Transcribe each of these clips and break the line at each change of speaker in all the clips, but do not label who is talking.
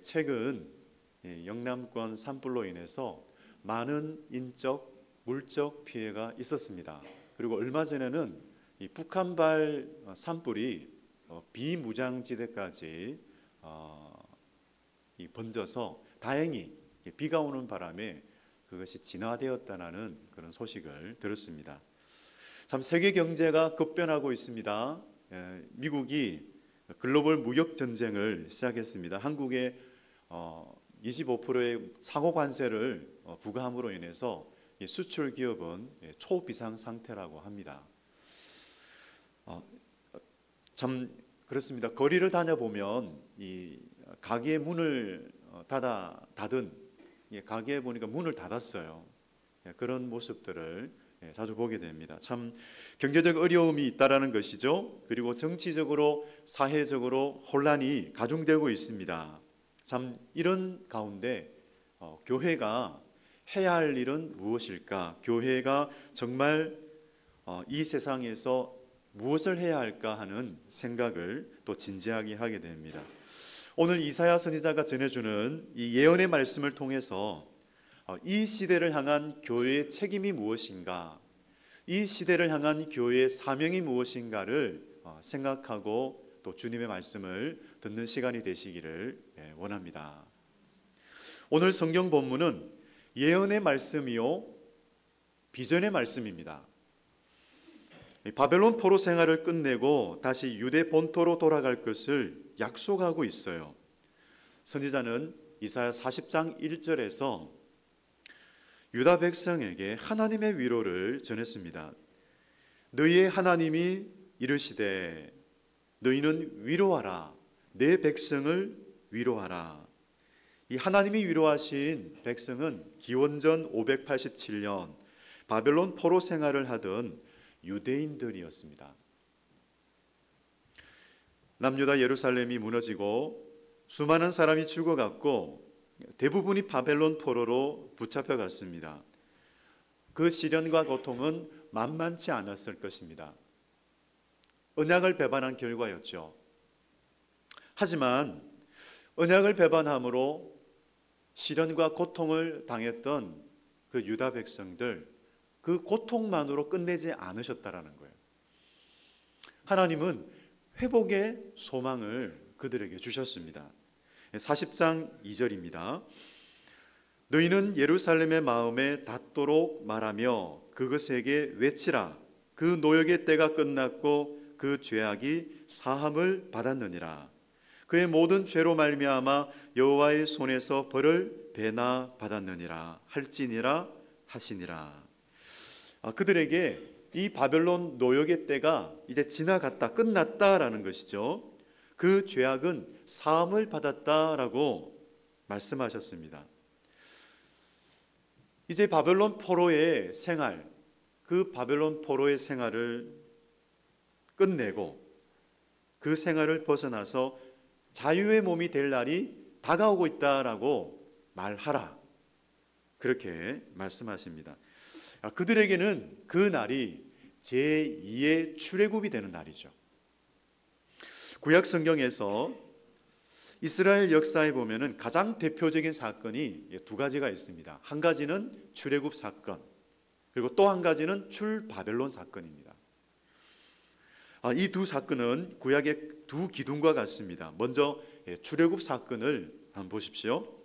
최근 영남권 산불로 인해서 많은 인적, 물적 피해가 있었습니다. 그리고 얼마 전에는 이 북한발 산불이 비무장지대까지 번져서 다행히 비가 오는 바람에 그것이 진화되었다는 그런 소식을 들었습니다. 참 세계 경제가 급변하고 있습니다. 미국이 글로벌 무역 전쟁을 시작했습니다. 한국에 25%의 상호 관세를 부과함으로 인해서 수출 기업은 초비상 상태라고 합니다. 참 그렇습니다. 거리를 다녀보면 이 가게 문을 닫은 가게에 보니까 문을 닫았어요. 그런 모습들을 자주 보게 됩니다. 참 경제적 어려움이 있다라는 것이죠. 그리고 정치적으로 사회적으로 혼란이 가중되고 있습니다. 참 이런 가운데 교회가 해야 할 일은 무엇일까? 교회가 정말 이 세상에서 무엇을 해야 할까 하는 생각을 또 진지하게 하게 됩니다. 오늘 이사야 선지자가 전해주는 이 예언의 말씀을 통해서 이 시대를 향한 교회의 책임이 무엇인가, 이 시대를 향한 교회의 사명이 무엇인가를 생각하고 또 주님의 말씀을 듣는 시간이 되시기를 원합니다. 오늘 성경 본문은 예언의 말씀이요 비전의 말씀입니다. 바벨론 포로 생활을 끝내고 다시 유대 본토로 돌아갈 것을 약속하고 있어요. 선지자는 이사야 40장 1절에서 유다 백성에게 하나님의 위로를 전했습니다. 너희의 하나님이 이르시되 너희는 위로하라, 내 백성을 위로하라. 이 하나님이 위로하신 백성은 기원전 587년 바벨론 포로 생활을 하던 유대인들이었습니다. 남유다 예루살렘이 무너지고 수많은 사람이 죽어갔고 대부분이 바벨론 포로로 붙잡혀갔습니다. 그 시련과 고통은 만만치 않았을 것입니다. 언약을 배반한 결과였죠. 하지만 언약을 배반함으로 시련과 고통을 당했던 그 유다 백성들, 그 고통만으로 끝내지 않으셨다라는 거예요. 하나님은 회복의 소망을 그들에게 주셨습니다. 40장 2절입니다. 너희는 예루살렘의 마음에 닿도록 말하며 그것에게 외치라. 그 노역의 때가 끝났고 그 죄악이 사함을 받았느니라. 그의 모든 죄로 말미암아 여호와의 손에서 벌을 배나 받았느니라 할지니라 하시니라. 그들에게 이 바벨론 노역의 때가 이제 지나갔다, 끝났다라는 것이죠. 그 죄악은 사함을 받았다라고 말씀하셨습니다. 이제 바벨론 포로의 생활, 그 바벨론 포로의 생활을 끝내고 그 생활을 벗어나서 자유의 몸이 될 날이 다가오고 있다라고 말하라, 그렇게 말씀하십니다. 그들에게는 그 날이 제2의 출애굽이 되는 날이죠. 구약 성경에서 이스라엘 역사에 보면은 가장 대표적인 사건이 두 가지가 있습니다. 한 가지는 출애굽 사건, 그리고 또 한 가지는 출바벨론 사건입니다. 이 두 사건은 구약의 두 기둥과 같습니다. 먼저 출애굽 사건을 한번 보십시오.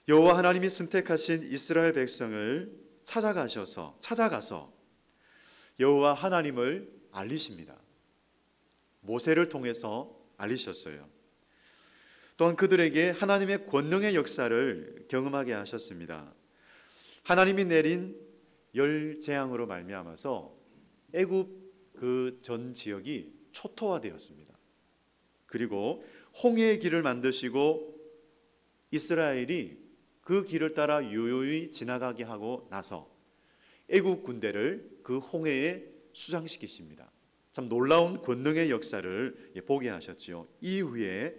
여호와 하나님이 선택하신 이스라엘 백성을 찾아가서 여호와 하나님을 알리십니다. 모세를 통해서 알리셨어요. 또한 그들에게 하나님의 권능의 역사를 경험하게 하셨습니다. 하나님이 내린 열 재앙으로 말미암아서 애굽 그 전 지역이 초토화되었습니다. 그리고 홍해의 길을 만드시고 이스라엘이 그 길을 따라 유유히 지나가게 하고 나서 애굽 군대를 그 홍해에 수장시키십니다. 참 놀라운 권능의 역사를 보게 하셨지요. 이후에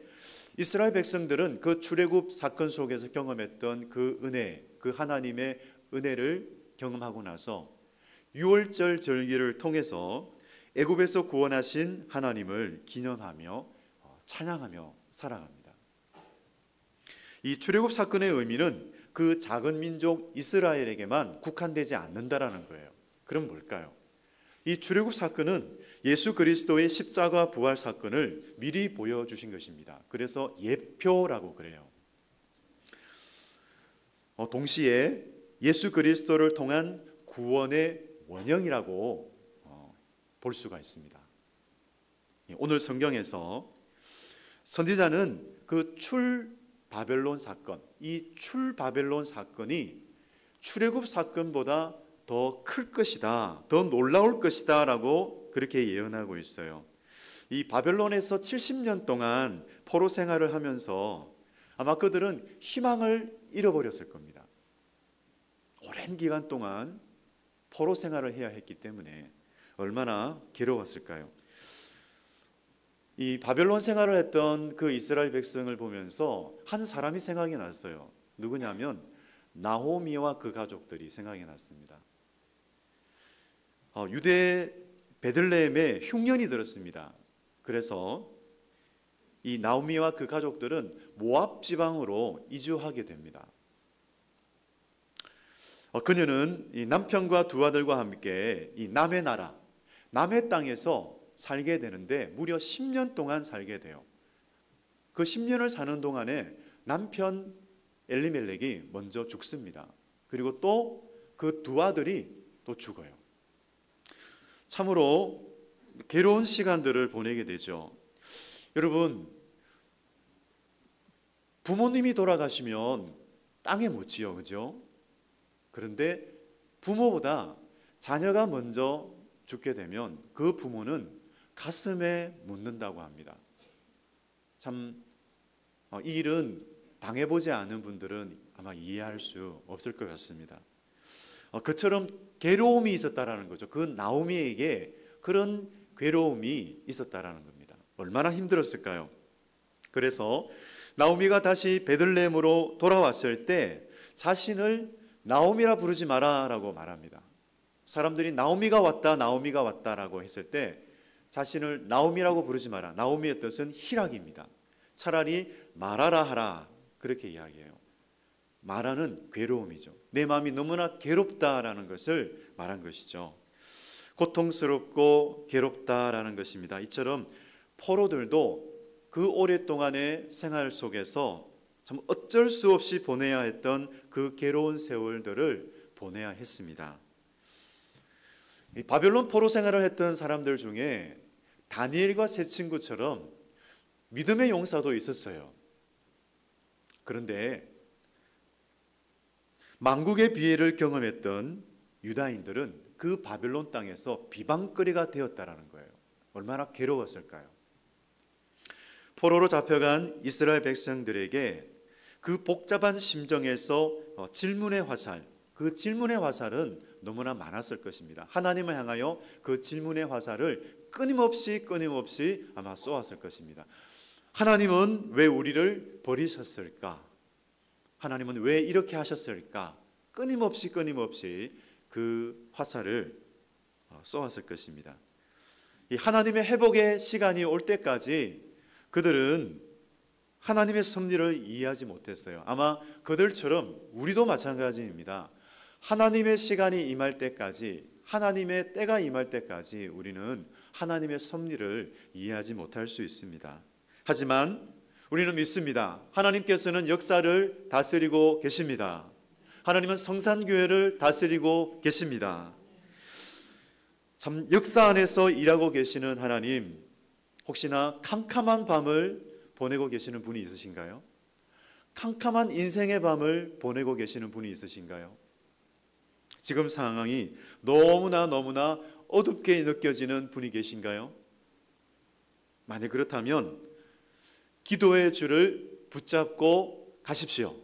이스라엘 백성들은 그 출애굽 사건 속에서 경험했던 그 은혜, 그 하나님의 은혜를 경험하고 나서 유월절 절기를 통해서 애굽에서 구원하신 하나님을 기념하며 찬양하며 살아갑니다. 이 출애굽 사건의 의미는 그 작은 민족 이스라엘에게만 국한되지 않는다라는 거예요. 그럼 뭘까요? 이 출애굽 사건은 예수 그리스도의 십자가 부활 사건을 미리 보여주신 것입니다. 그래서 예표라고 그래요. 동시에 예수 그리스도를 통한 구원의 원형이라고 볼 수가 있습니다. 오늘 성경에서 선지자는 그 출바벨론 사건, 이 출바벨론 사건이 출애굽 사건보다 더 클 것이다, 더 놀라울 것이다 라고 그렇게 예언하고 있어요. 이 바벨론에서 70년 동안 포로 생활을 하면서 아마 그들은 희망을 잃어버렸을 겁니다. 오랜 기간 동안 포로 생활을 해야 했기 때문에 얼마나 괴로웠을까요? 이 바벨론 생활을 했던 그 이스라엘 백성을 보면서 한 사람이 생각이 났어요. 누구냐면 나호미와 그 가족들이 생각이 났습니다. 유대 베들레헴에 흉년이 들었습니다. 그래서 이 나오미와 그 가족들은 모압 지방으로 이주하게 됩니다. 그녀는 이 남편과 두 아들과 함께 이 남의 나라, 남의 땅에서 살게 되는데 무려 10년 동안 살게 돼요. 그 10년을 사는 동안에 남편 엘리멜렉이 먼저 죽습니다. 그리고 또 그 두 아들이 또 죽어요. 참으로 괴로운 시간들을 보내게 되죠. 여러분, 부모님이 돌아가시면 땅에 묻지요, 그죠? 그런데 부모보다 자녀가 먼저 죽게 되면 그 부모는 가슴에 묻는다고 합니다. 참, 이 일은 당해보지 않은 분들은 아마 이해할 수 없을 것 같습니다. 그처럼 괴로움이 있었다라는 거죠. 그 나오미에게 그런 괴로움이 있었다라는 겁니다. 얼마나 힘들었을까요? 그래서 나오미가 다시 베들레헴으로 돌아왔을 때 자신을 나오미라 부르지 마라라고 말합니다. 사람들이 나오미가 왔다, 나오미가 왔다라고 했을 때 자신을 나오미라고 부르지 마라. 나오미의 뜻은 희락입니다. 차라리 말하라 하라, 그렇게 이야기해요. 말하는 괴로움이죠. 내 마음이 너무나 괴롭다라는 것을 말한 것이죠. 고통스럽고 괴롭다라는 것입니다. 이처럼 포로들도 그 오랫동안의 생활 속에서 참 어쩔 수 없이 보내야 했던 그 괴로운 세월들을 보내야 했습니다. 이 바벨론 포로 생활을 했던 사람들 중에 다니엘과 세 친구처럼 믿음의 용사도 있었어요. 그런데 만국의 비애를 경험했던 유다인들은 그 바벨론 땅에서 비방거리가 되었다라는 거예요. 얼마나 괴로웠을까요? 포로로 잡혀간 이스라엘 백성들에게 그 복잡한 심정에서 질문의 화살, 그 질문의 화살은 너무나 많았을 것입니다. 하나님을 향하여 그 질문의 화살을 끊임없이 아마 쏘았을 것입니다. 하나님은 왜 우리를 버리셨을까? 하나님은 왜 이렇게 하셨을까? 끊임없이 그 화살을 쏘았을 것입니다. 이 하나님의 회복의 시간이 올 때까지 그들은 하나님의 섭리를 이해하지 못했어요. 아마 그들처럼 우리도 마찬가지입니다. 하나님의 시간이 임할 때까지, 하나님의 때가 임할 때까지 우리는 하나님의 섭리를 이해하지 못할 수 있습니다. 하지만 우리는 믿습니다. 하나님께서는 역사를 다스리고 계십니다. 하나님은 성산교회를 다스리고 계십니다. 참 역사 안에서 일하고 계시는 하나님, 혹시나 캄캄한 밤을 보내고 계시는 분이 있으신가요? 캄캄한 인생의 밤을 보내고 계시는 분이 있으신가요? 지금 상황이 너무나 어둡게 느껴지는 분이 계신가요? 만약 그렇다면 기도의 줄을 붙잡고 가십시오.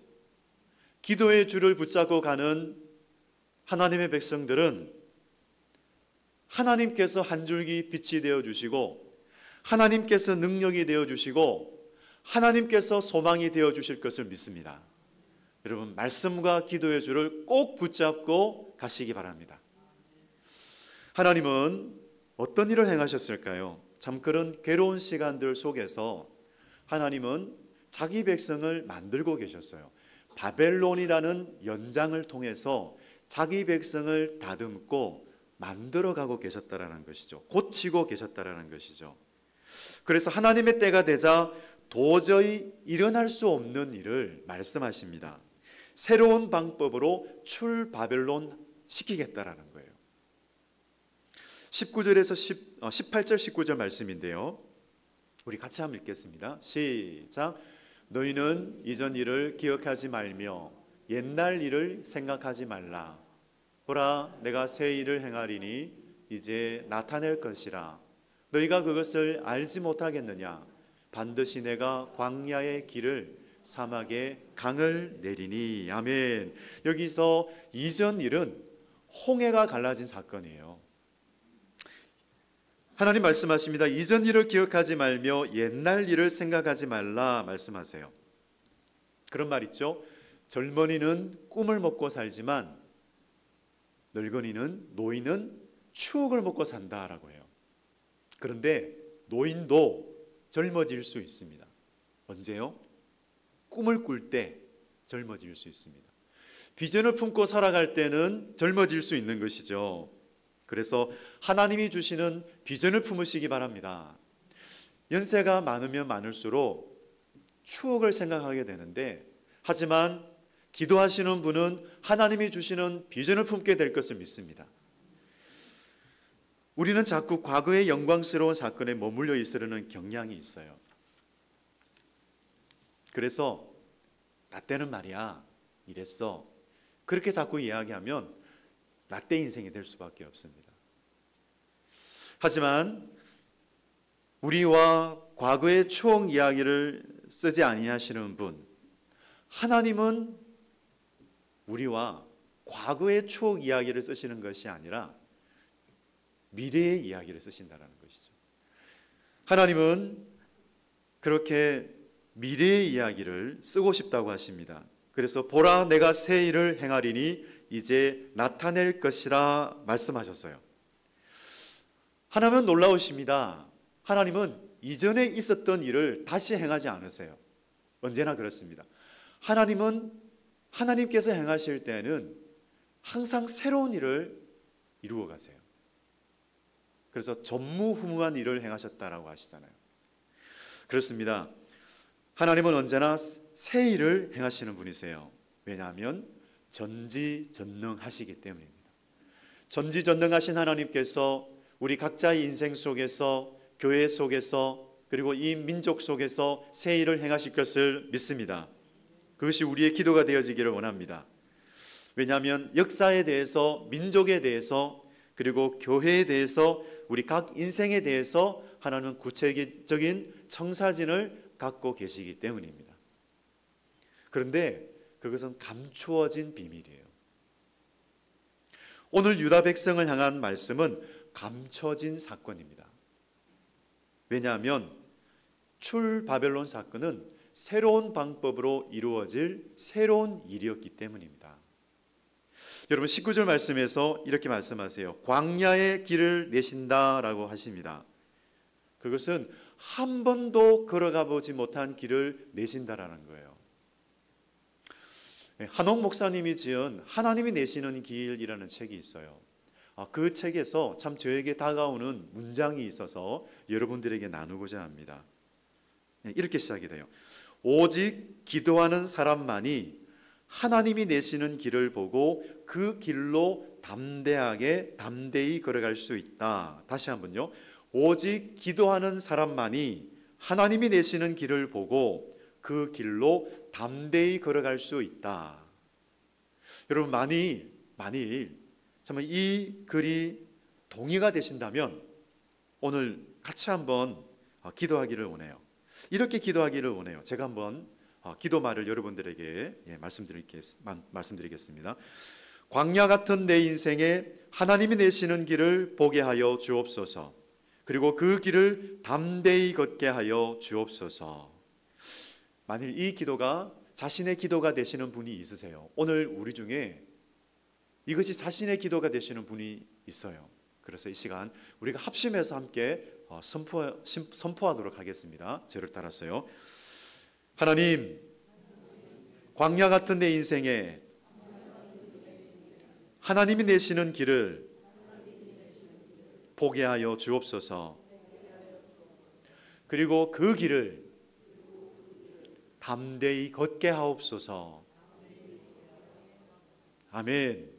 기도의 줄을 붙잡고 가는 하나님의 백성들은 하나님께서 한 줄기 빛이 되어주시고, 하나님께서 능력이 되어주시고, 하나님께서 소망이 되어주실 것을 믿습니다. 여러분, 말씀과 기도의 줄을 꼭 붙잡고 가시기 바랍니다. 하나님은 어떤 일을 행하셨을까요? 참 그런 괴로운 시간들 속에서 하나님은 자기 백성을 만들고 계셨어요. 바벨론이라는 연장을 통해서 자기 백성을 다듬고 만들어가고 계셨다라는 것이죠. 고치고 계셨다라는 것이죠. 그래서 하나님의 때가 되자 도저히 일어날 수 없는 일을 말씀하십니다. 새로운 방법으로 출바벨론 시키겠다라는 거예요. 19절에서 18절 19절 말씀인데요. 우리 같이 한번 읽겠습니다. 시작. 너희는 이전 일을 기억하지 말며 옛날 일을 생각하지 말라. 보라, 내가 새 일을 행하리니 이제 나타낼 것이라. 너희가 그것을 알지 못하겠느냐? 반드시 내가 광야의 길을 사막에 강을 내리니. 아멘. 여기서 이전 일은 홍해가 갈라진 사건이에요. 하나님 말씀하십니다. 이전 일을 기억하지 말며 옛날 일을 생각하지 말라 말씀하세요. 그런 말 있죠. 젊은이는 꿈을 먹고 살지만 노인은 추억을 먹고 산다라고 해요. 그런데 노인도 젊어질 수 있습니다. 언제요? 꿈을 꿀 때 젊어질 수 있습니다. 비전을 품고 살아갈 때는 젊어질 수 있는 것이죠. 그래서 하나님이 주시는 비전을 품으시기 바랍니다. 연세가 많으면 많을수록 추억을 생각하게 되는데, 하지만 기도하시는 분은 하나님이 주시는 비전을 품게 될 것을 믿습니다. 우리는 자꾸 과거의 영광스러운 사건에 머물러 있으려는 경향이 있어요. 그래서 나 때는 말이야 이랬어, 그렇게 자꾸 이야기하면 라떼 인생이 될 수밖에 없습니다. 하지만 우리와 과거의 추억 이야기를 쓰지 아니하시는 분, 하나님은 우리와 과거의 추억 이야기를 쓰시는 것이 아니라 미래의 이야기를 쓰신다는 것이죠. 하나님은 그렇게 미래의 이야기를 쓰고 싶다고 하십니다. 그래서 보라, 내가 새 일을 행하리니 이제 나타낼 것이라 말씀하셨어요. 하나님은 놀라우십니다. 하나님은 이전에 있었던 일을 다시 행하지 않으세요. 언제나 그렇습니다. 하나님께서 행하실 때는 항상 새로운 일을 이루어 가세요. 그래서 전무후무한 일을 행하셨다라고 하시잖아요. 그렇습니다. 하나님은 언제나 새 일을 행하시는 분이세요. 왜냐하면 전지전능하시기 때문입니다. 전지전능하신 하나님께서 우리 각자의 인생 속에서, 교회 속에서, 그리고 이 민족 속에서 새 일을 행하실 것을 믿습니다. 그것이 우리의 기도가 되어지기를 원합니다. 왜냐하면 역사에 대해서, 민족에 대해서, 그리고 교회에 대해서, 우리 각 인생에 대해서 하나님은 구체적인 청사진을 갖고 계시기 때문입니다. 그런데 그것은 감추어진 비밀이에요. 오늘 유다 백성을 향한 말씀은 감춰진 사건입니다. 왜냐하면 출바벨론 사건은 새로운 방법으로 이루어질 새로운 일이었기 때문입니다. 여러분 19절 말씀에서 이렇게 말씀하세요. 광야의 길을 내신다라고 하십니다. 그것은 한 번도 걸어가 보지 못한 길을 내신다라는 거예요. 한옥 목사님이 지은 하나님이 내시는 길이라는 책이 있어요. 그 책에서 참 저에게 다가오는 문장이 있어서 여러분들에게 나누고자 합니다. 이렇게 시작이 돼요. 오직 기도하는 사람만이 하나님이 내시는 길을 보고 그 길로 담대히 걸어갈 수 있다. 다시 한번요. 오직 기도하는 사람만이 하나님이 내시는 길을 보고 그 길로 담대히 걸어갈 수 있다. 여러분 만일 정말 이 글이 동의가 되신다면 오늘 같이 한번 기도하기를 원해요. 이렇게 기도하기를 원해요. 제가 한번 기도말을 여러분들에게 말씀드리겠습니다. 광야 같은 내 인생에 하나님이 내시는 길을 보게 하여 주옵소서. 그리고 그 길을 담대히 걷게 하여 주옵소서. 만일 이 기도가 자신의 기도가 되시는 분이 있으세요. 오늘 우리 중에 이것이 자신의 기도가 되시는 분이 있어요. 그래서 이 시간 우리가 합심해서 함께 선포하도록 하겠습니다. 저를 따라서요. 하나님, 광야 같은 내 인생에 하나님이 내시는 길을 보게 하여 주옵소서. 그리고 그 길을 담대히 걷게 하옵소서. 아멘.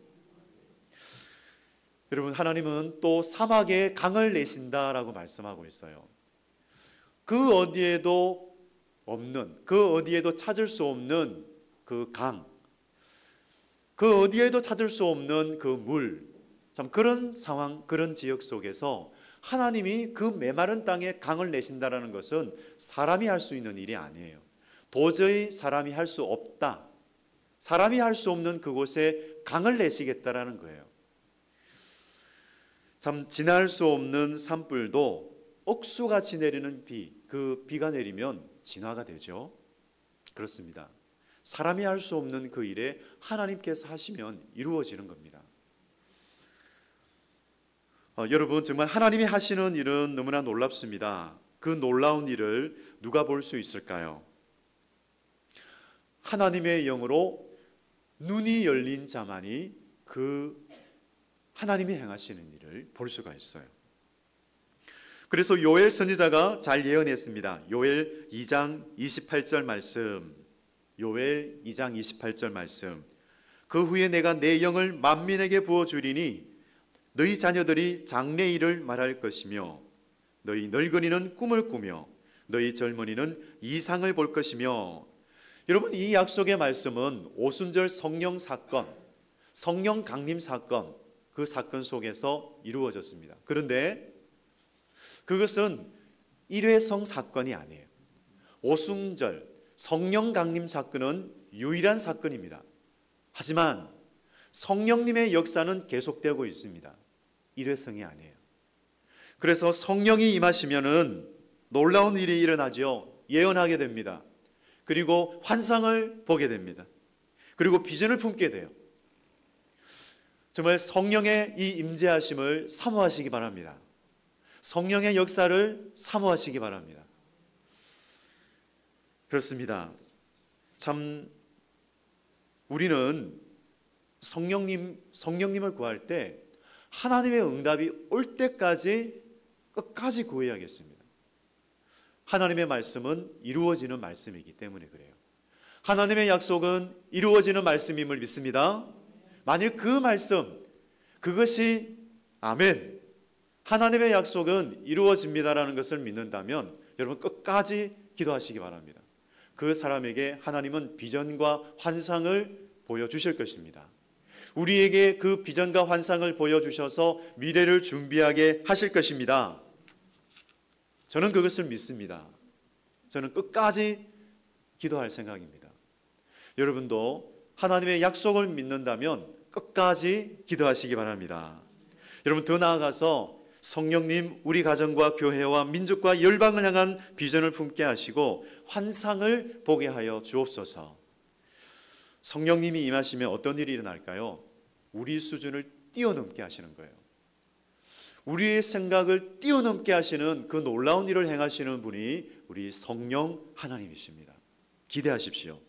여러분, 하나님은 또 사막에 강을 내신다라고 말씀하고 있어요. 그 어디에도 없는, 그 어디에도 찾을 수 없는 그 강, 그 어디에도 찾을 수 없는 그 물, 참 그런 상황, 그런 지역 속에서 하나님이 그 메마른 땅에 강을 내신다라는 것은 사람이 할 수 있는 일이 아니에요. 도저히 사람이 할 수 없다. 사람이 할 수 없는 그곳에 강을 내시겠다라는 거예요. 참 지날 수 없는 산불도 억수같이 내리는 비, 그 비가 내리면 진화가 되죠. 그렇습니다. 사람이 할 수 없는 그 일에 하나님께서 하시면 이루어지는 겁니다. 여러분, 정말 하나님이 하시는 일은 너무나 놀랍습니다. 그 놀라운 일을 누가 볼 수 있을까요? 하나님의 영으로 눈이 열린 자만이 그 하나님이 행하시는 일을 볼 수가 있어요. 그래서 요엘 선지자가 잘 예언했습니다. 요엘 2장 28절 말씀, 요엘 2장 28절 말씀. 그 후에 내가 내 영을 만민에게 부어주리니 너희 자녀들이 장래일을 말할 것이며 너희 늙은이는 꿈을 꾸며 너희 젊은이는 이상을 볼 것이며. 여러분, 이 약속의 말씀은 오순절 성령 사건, 성령 강림 사건, 그 사건 속에서 이루어졌습니다. 그런데 그것은 일회성 사건이 아니에요. 오순절 성령 강림 사건은 유일한 사건입니다. 하지만 성령님의 역사는 계속되고 있습니다. 일회성이 아니에요. 그래서 성령이 임하시면은 놀라운 일이 일어나죠. 예언하게 됩니다. 그리고 환상을 보게 됩니다. 그리고 비전을 품게 돼요. 정말 성령의 이 임재하심을 사모하시기 바랍니다. 성령의 역사를 사모하시기 바랍니다. 그렇습니다. 참 우리는 성령님을 구할 때 하나님의 응답이 올 때까지 끝까지 구해야겠습니다. 하나님의 말씀은 이루어지는 말씀이기 때문에 그래요. 하나님의 약속은 이루어지는 말씀임을 믿습니다. 만일 그 말씀, 그것이 아멘, 하나님의 약속은 이루어집니다라는 것을 믿는다면 여러분 끝까지 기도하시기 바랍니다. 그 사람에게 하나님은 비전과 환상을 보여주실 것입니다. 우리에게 그 비전과 환상을 보여주셔서 미래를 준비하게 하실 것입니다. 저는 그것을 믿습니다. 저는 끝까지 기도할 생각입니다. 여러분도 하나님의 약속을 믿는다면 끝까지 기도하시기 바랍니다. 여러분, 더 나아가서 성령님 우리 가정과 교회와 민족과 열방을 향한 비전을 품게 하시고 환상을 보게 하여 주옵소서. 성령님이 임하시면 어떤 일이 일어날까요? 우리 수준을 뛰어넘게 하시는 거예요. 우리의 생각을 뛰어넘게 하시는 그 놀라운 일을 행하시는 분이 우리 성령 하나님이십니다. 기대하십시오.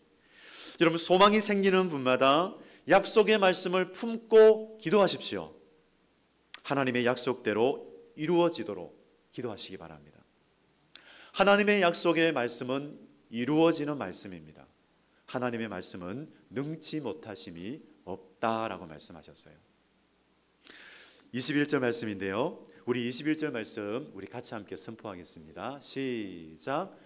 여러분, 소망이 생기는 분마다 약속의 말씀을 품고 기도하십시오. 하나님의 약속대로 이루어지도록 기도하시기 바랍니다. 하나님의 약속의 말씀은 이루어지는 말씀입니다. 하나님의 말씀은 능치 못하심이 없다라고 말씀하셨어요. 21절 말씀인데요. 우리 21절 말씀 우리 같이 함께 선포하겠습니다. 시작.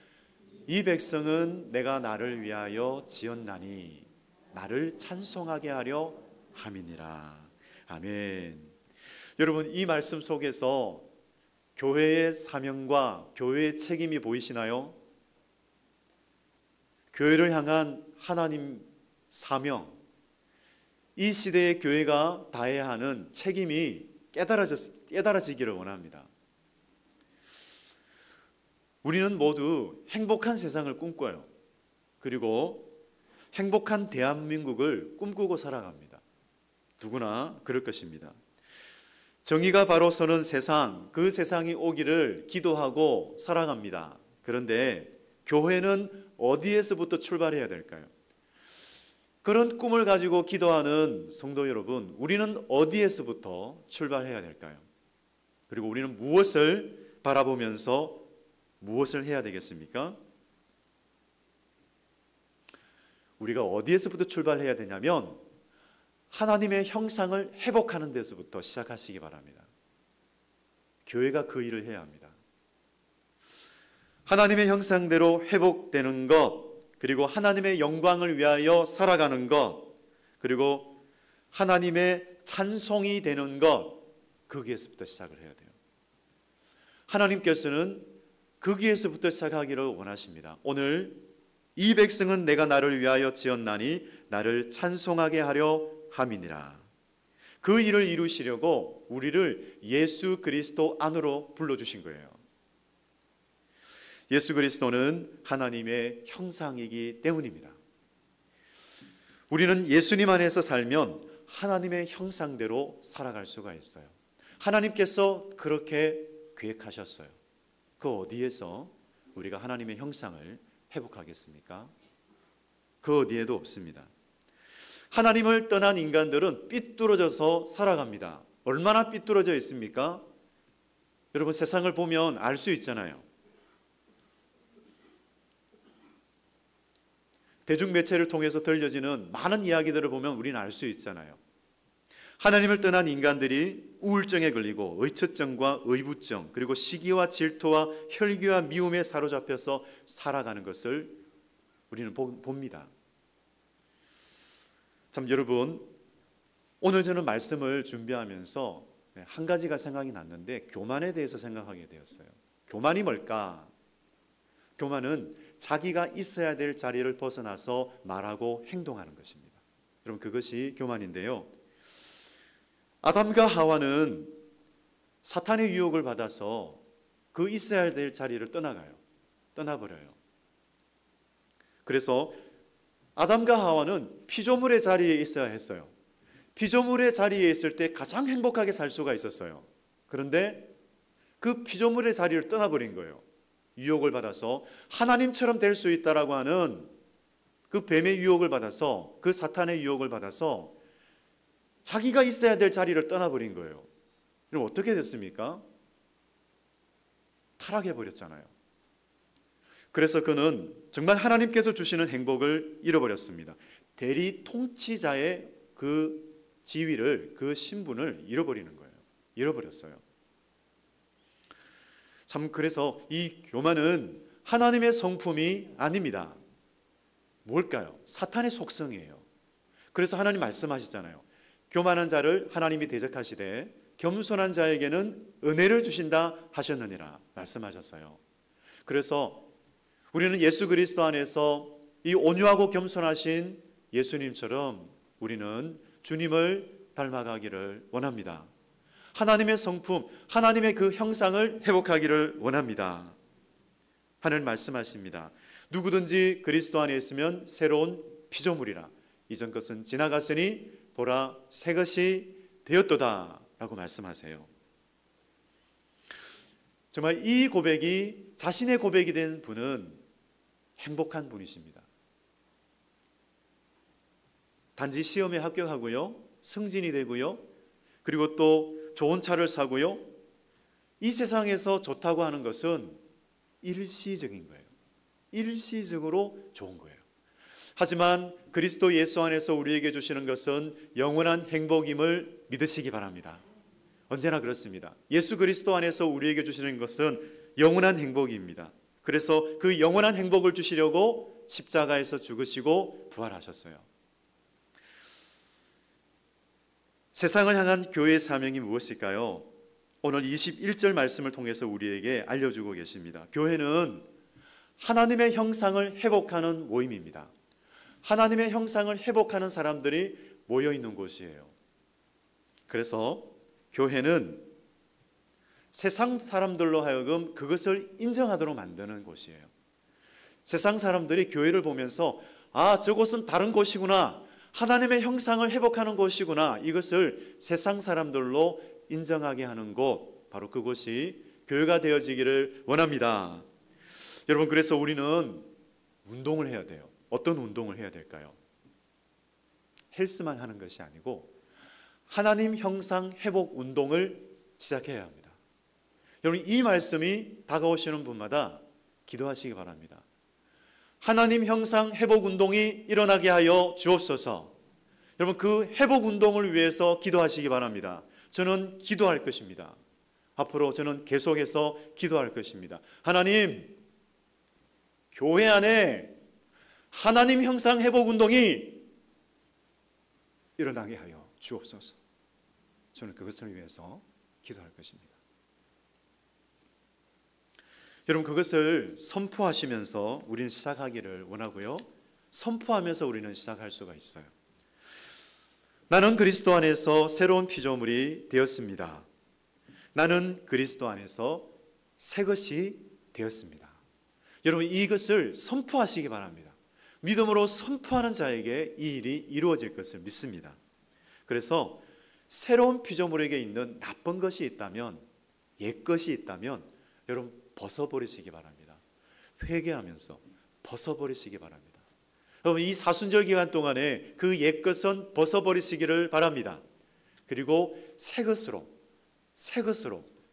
이 백성은 내가 나를 위하여 지었나니 나를 찬송하게 하려 함이니라. 아멘. 여러분, 이 말씀 속에서 교회의 사명과 교회의 책임이 보이시나요? 교회를 향한 하나님 사명, 이 시대의 교회가 다해야 하는 책임이 깨달아지기를 원합니다. 우리는 모두 행복한 세상을 꿈꿔요. 그리고 행복한 대한민국을 꿈꾸고 살아갑니다. 누구나 그럴 것입니다. 정의가 바로 서는 세상, 그 세상이 오기를 기도하고 살아갑니다. 그런데 교회는 어디에서부터 출발해야 될까요? 그런 꿈을 가지고 기도하는 성도 여러분, 우리는 어디에서부터 출발해야 될까요? 그리고 우리는 무엇을 바라보면서 무엇을 해야 되겠습니까? 우리가 어디에서부터 출발해야 되냐면 하나님의 형상을 회복하는 데서부터 시작하시기 바랍니다. 교회가 그 일을 해야 합니다. 하나님의 형상대로 회복되는 것, 그리고 하나님의 영광을 위하여 살아가는 것, 그리고 하나님의 찬송이 되는 것, 거기에서부터 시작을 해야 돼요. 하나님께서는 거기에서부터 시작하기를 원하십니다. 오늘 이 백성은 내가 나를 위하여 지었나니 나를 찬송하게 하려 함이니라. 그 일을 이루시려고 우리를 예수 그리스도 안으로 불러주신 거예요. 예수 그리스도는 하나님의 형상이기 때문입니다. 우리는 예수님 안에서 살면 하나님의 형상대로 살아갈 수가 있어요. 하나님께서 그렇게 계획하셨어요. 그 어디에서 우리가 하나님의 형상을 회복하겠습니까? 그 어디에도 없습니다. 하나님을 떠난 인간들은 삐뚤어져서 살아갑니다. 얼마나 삐뚤어져 있습니까? 여러분, 세상을 보면 알 수 있잖아요. 대중매체를 통해서 들려지는 많은 이야기들을 보면 우리는 알 수 있잖아요. 하나님을 떠난 인간들이 우울증에 걸리고 의처증과 의부증, 그리고 시기와 질투와 혈기와 미움에 사로잡혀서 살아가는 것을 우리는 봅니다. 참 여러분, 오늘 저는 말씀을 준비하면서 한 가지가 생각이 났는데 교만에 대해서 생각하게 되었어요. 교만이 뭘까? 교만은 자기가 있어야 될 자리를 벗어나서 말하고 행동하는 것입니다. 여러분, 그것이 교만인데요. 아담과 하와는 사탄의 유혹을 받아서 그 있어야 될 자리를 떠나버려요. 그래서 아담과 하와는 피조물의 자리에 있어야 했어요. 피조물의 자리에 있을 때 가장 행복하게 살 수가 있었어요. 그런데 그 피조물의 자리를 떠나버린 거예요. 유혹을 받아서 하나님처럼 될 수 있다라고 하는 그 뱀의 유혹을 받아서, 그 사탄의 유혹을 받아서 자기가 있어야 될 자리를 떠나버린 거예요. 그럼 어떻게 됐습니까? 타락해버렸잖아요. 그래서 그는 정말 하나님께서 주시는 행복을 잃어버렸습니다. 대리 통치자의 그 지위를, 그 신분을 잃어버리는 거예요. 잃어버렸어요. 참, 그래서 이 교만은 하나님의 성품이 아닙니다. 뭘까요? 사탄의 속성이에요. 그래서 하나님 말씀하시잖아요. 교만한 자를 하나님이 대적하시되 겸손한 자에게는 은혜를 주신다 하셨느니라 말씀하셨어요. 그래서 우리는 예수 그리스도 안에서 이 온유하고 겸손하신 예수님처럼 우리는 주님을 닮아가기를 원합니다. 하나님의 성품, 하나님의 그 형상을 회복하기를 원합니다. 하나님 말씀하십니다. 누구든지 그리스도 안에 있으면 새로운 피조물이라. 이전 것은 지나갔으니 보라 새 것이 되었도다 라고 말씀하세요. 정말 이 고백이 자신의 고백이 된 분은 행복한 분이십니다. 단지 시험에 합격하고요, 승진이 되고요, 그리고 또 좋은 차를 사고요, 이 세상에서 좋다고 하는 것은 일시적인 거예요. 일시적으로 좋은 거예요. 하지만 그리스도 예수 안에서 우리에게 주시는 것은 영원한 행복임을 믿으시기 바랍니다. 언제나 그렇습니다. 예수 그리스도 안에서 우리에게 주시는 것은 영원한 행복입니다. 그래서 그 영원한 행복을 주시려고 십자가에서 죽으시고 부활하셨어요. 세상을 향한 교회의 사명이 무엇일까요? 오늘 21절 말씀을 통해서 우리에게 알려주고 계십니다. 교회는 하나님의 형상을 회복하는 모임입니다. 하나님의 형상을 회복하는 사람들이 모여있는 곳이에요. 그래서 교회는 세상 사람들로 하여금 그것을 인정하도록 만드는 곳이에요. 세상 사람들이 교회를 보면서 아, 저곳은 다른 곳이구나, 하나님의 형상을 회복하는 곳이구나, 이것을 세상 사람들로 인정하게 하는 곳, 바로 그곳이 교회가 되어지기를 원합니다. 여러분, 그래서 우리는 운동을 해야 돼요. 어떤 운동을 해야 될까요? 헬스만 하는 것이 아니고 하나님 형상 회복 운동을 시작해야 합니다. 여러분, 이 말씀이 다가오시는 분마다 기도하시기 바랍니다. 하나님 형상 회복 운동이 일어나게 하여 주옵소서. 여러분, 그 회복 운동을 위해서 기도하시기 바랍니다. 저는 기도할 것입니다. 앞으로 저는 계속해서 기도할 것입니다. 하나님, 교회 안에 하나님 형상 회복 운동이 일어나게 하여 주옵소서. 저는 그것을 위해서 기도할 것입니다. 여러분, 그것을 선포하시면서 우리는 시작하기를 원하고요. 선포하면서 우리는 시작할 수가 있어요. 나는 그리스도 안에서 새로운 피조물이 되었습니다. 나는 그리스도 안에서 새 것이 되었습니다. 여러분, 이것을 선포하시기 바랍니다. 믿음으로 선포하는 자에게 이 일이 이루어질 것을 믿습니다. 그래서 새로운 피조물에게 있는 나쁜 것이 있다면, 옛 것이 있다면 여러분 벗어버리시기 바랍니다. 회개하면서 벗어버리시기 바랍니다. 여러분, 이 사순절 기간 동안에 그 옛 것은 벗어버리시기를 바랍니다. 그리고 새 것으로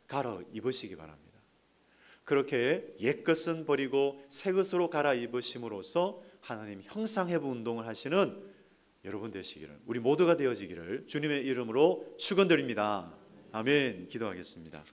갈아입으시기 바랍니다. 그렇게 옛 것은 버리고 새 것으로 갈아입으심으로써 하나님 형상회복 운동을 하시는 여러분 되시기를, 우리 모두가 되어지기를 주님의 이름으로 축원드립니다. 아멘. 기도하겠습니다.